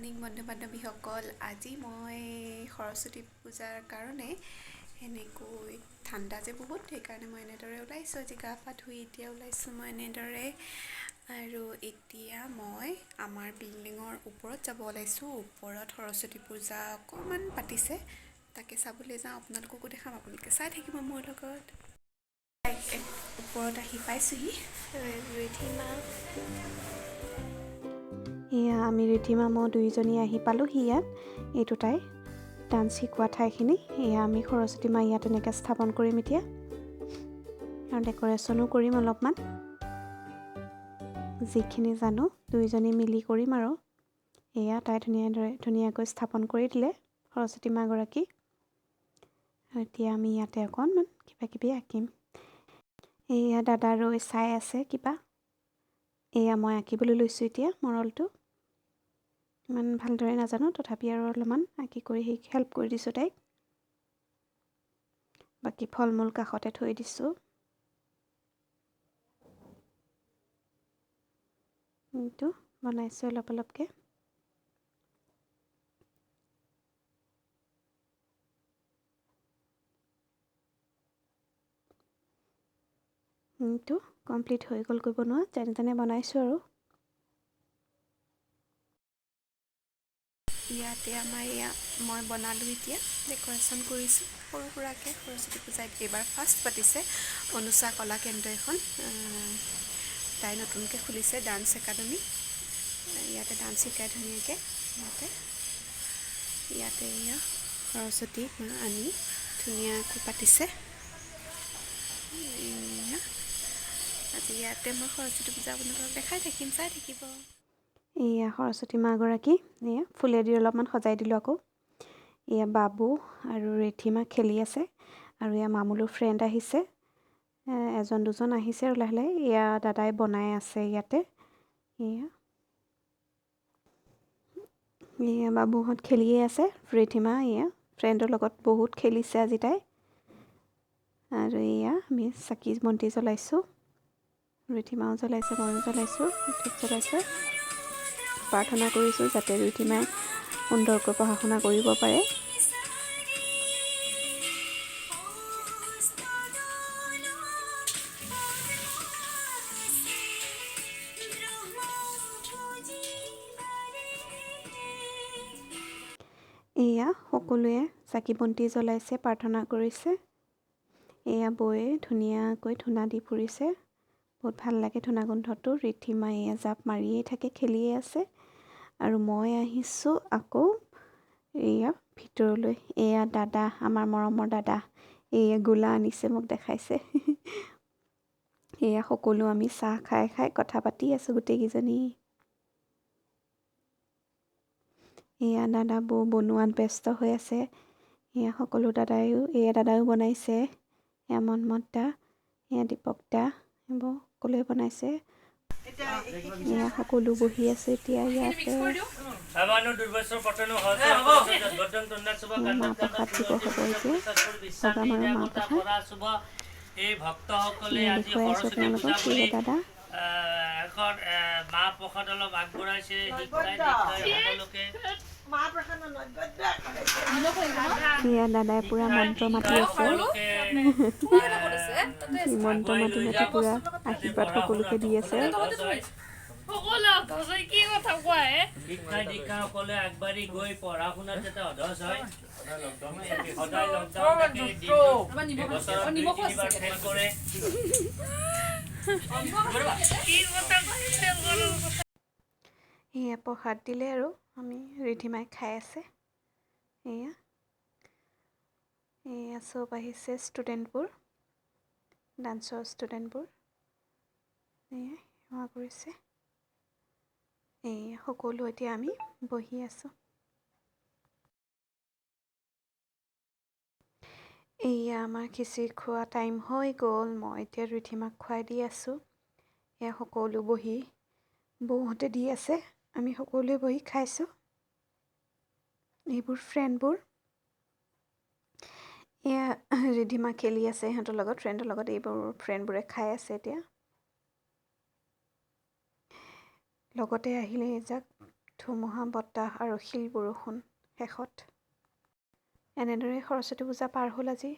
Morning বন্ধু বান্ধৱীসকল, আজি মই সৰস্বতী পূজাৰ কাৰণে এনেকৈ ঠাণ্ডা যে বহুত, সেইকাৰণে মই এনেদৰে ওলাইছোঁ। আজি গা পা ধুই এতিয়া ওলাইছোঁ মই এনেদৰে। আৰু এতিয়া মই আমাৰ বিল্ডিঙৰ ওপৰত যাব ওলাইছোঁ। ওপৰত সৰস্বতী পূজা অকণমান পাতিছে, তাকে চাবলৈ যাওঁ। আপোনালোককো দেখাম, আপোনালোকে চাই থাকিব মোৰ লগত। ওপৰত আহি পাইছোঁহি। ৰিধিমা, এয়া আমি ৰিধিমা মই দুয়োজনী আহি পালোঁহি ইয়াত। এইটো তাই ডান্স শিকোৱা ঠাইখিনি। এয়া আমি সৰস্বতী মা ইয়াত এনেকৈ স্থাপন কৰিম এতিয়া, আৰু ডেক'ৰেশ্যনো কৰিম অলপমান, যিখিনি জানো দুয়োজনী মিলি কৰিম। আৰু এয়া তাই ধুনীয়াকৈ স্থাপন কৰি দিলে সৰস্বতী মাগৰাকী। আৰু এতিয়া আমি ইয়াতে অকণমান কিবাকিবি আঁকিম। এয়া দাদা ৰৈ চাই আছে কিবা। এয়া মই আঁকিবলৈ লৈছোঁ এতিয়া মৰলটো। ইমান ভালদৰে নাজানো, তথাপি আৰু অলপমান আঁকি কৰি হেল্প কৰি দিছোঁ তাইক। বাকী ফল মূল কাষতে থৈ দিছোঁ। এইটো বনাইছোঁ অলপ অলপকৈ। এইটো কমপ্লিট হৈ গ'লগৈ বনোৱা, যেনে তেনে বনাইছোঁ আৰু। ইয়াতে আমাৰ মই বনালোঁ, এতিয়া ডেক'ৰেশ্যন কৰিছোঁ সৰু সুৰাকৈ। সৰস্বতী পূজা এইবাৰ ফাৰ্ষ্ট পাতিছে অনুষা কলা কেন্দ্ৰ এখন। তাই নতুনকৈ খুলিছে ডান্স একাডেমি। ইয়াতে ডান্স শিকাই ধুনীয়াকৈ। ইয়াতে এয়া সৰস্বতী মা আনি ধুনীয়াকৈ পাতিছে। আজি ইয়াতে মই সৰস্বতী পূজা আপোনালোকক দেখাই থাকিম, চাই থাকিব। এয়া সৰস্বতী মাগৰাকী, এয়া ফুলেদি অলপমান সজাই দিলোঁ আকৌ। এয়া বাবু আৰু ৰিধিমা খেলি আছে, আৰু এয়া মামুলো ফ্ৰেণ্ড আহিছে, এজন দুজন আহিছে আৰু লাহে লাহে। এয়া দাদাই বনাই আছে ইয়াতে। এয়া বাবুহঁত খেলিয়ে আছে। ৰিধিমা এয়া ফ্ৰেণ্ডৰ লগত বহুত খেলিছে আজি তাই। আৰু এয়া আমি চাকি বন্তি জ্বলাইছোঁ। ৰিধিমাও জ্বলাইছে, ময়ো জ্বলাইছোঁ, ধূপ জ্বলাইছোঁ। প্ৰাৰ্থনা কৰিছোঁ যাতে ৰিধিমাই সুন্দৰকৈ পঢ়া শুনা কৰিব পাৰে। এয়া সকলোৱে চাকি বন্তি জ্বলাইছে, প্ৰাৰ্থনা কৰিছে। এয়া বৌয়ে ধুনীয়াকৈ ধূনা দি ফুৰিছে, বহুত ভাল লাগে ধূনা গোন্ধটো। ৰিধিমাই এয়া জাপ মাৰিয়েই থাকে, খেলিয়ে আছে। আৰু মই আহিছোঁ আকৌ এয়া ভিতৰলৈ। এয়া দাদা, আমাৰ মৰমৰ দাদা, এয়া গোলা আনিছে, মোক দেখাইছে। এয়া সকলো আমি চাহ খাই খাই কথা পাতি আছোঁ গোটেইকেইজনী। এয়া দাদা বৌ বনোৱাত ব্যস্ত হৈ আছে। এয়া সকলো দাদাও বনাইছে। এয়া মনমত দা, এয়া দীপক দা, এইবোৰ সকলোৱে বনাইছে। এয়া সকলো বহি আছে এতিয়া ইয়াতে। মাহ প্ৰসাদ দিব হ'ব এতিয়া, ভগা আৰু মাহ প্ৰসাদ। এই ভক্তসকলে আজি দেখুৱাই আছোঁ সৰস্বতী আপোনালোকক। পূজা বুলি সেয়ে দাদা এখন মাহ প্ৰসাদ অলপ আগবঢ়াইছে, সকলোকে। এয়া দাদাই পুৰা মন্ত্ৰ মাতি আছে। মন্ত্ৰ মাতি মাতি পুৰা আশীৰ্বাদ সকলোকে দি আছে। শিক্ষা দীক্ষাসকলে আগবাঢ়ি গৈ পঢ়া শুনাত যাতে অধজ হয়, সদায় লকডাউন থাকে, বছৰত 2-3বাৰ ফেল কৰে। এয়া প্ৰসাদ দিলে আৰু আমি ৰিধিমাই খাই আছে। এয়া চব আহিছে ষ্টুডেণ্টবোৰ, ডান্সৰ ষ্টুডেণ্টবোৰ। এয়া সেৱা কৰিছে। এয়া সকলো এতিয়া আমি বহি আছোঁ। এয়া আমাৰ খিচিৰি খোৱা টাইম হৈ গ'ল। মই এতিয়া ৰিধিমাক খুৱাই দি আছোঁ। এয়া সকলো বহি, বৌহঁতে দি আছে, আমি সকলোৱে বহি খাইছোঁ। এইবোৰ ফ্ৰেণ্ডবোৰ। এয়া ৰিধিমা খেলি আছে সিহঁতৰ লগত, ফ্ৰেণ্ডৰ লগত। এইবোৰ ফ্ৰেণ্ডবোৰে খাই আছে এতিয়া। লগতে আহিলে এজাক ধুমুহা বতাহ আৰু শিল বৰষুণ শেষত। এনেদৰে সৰস্বতী পূজা পাৰ হ'ল আজি।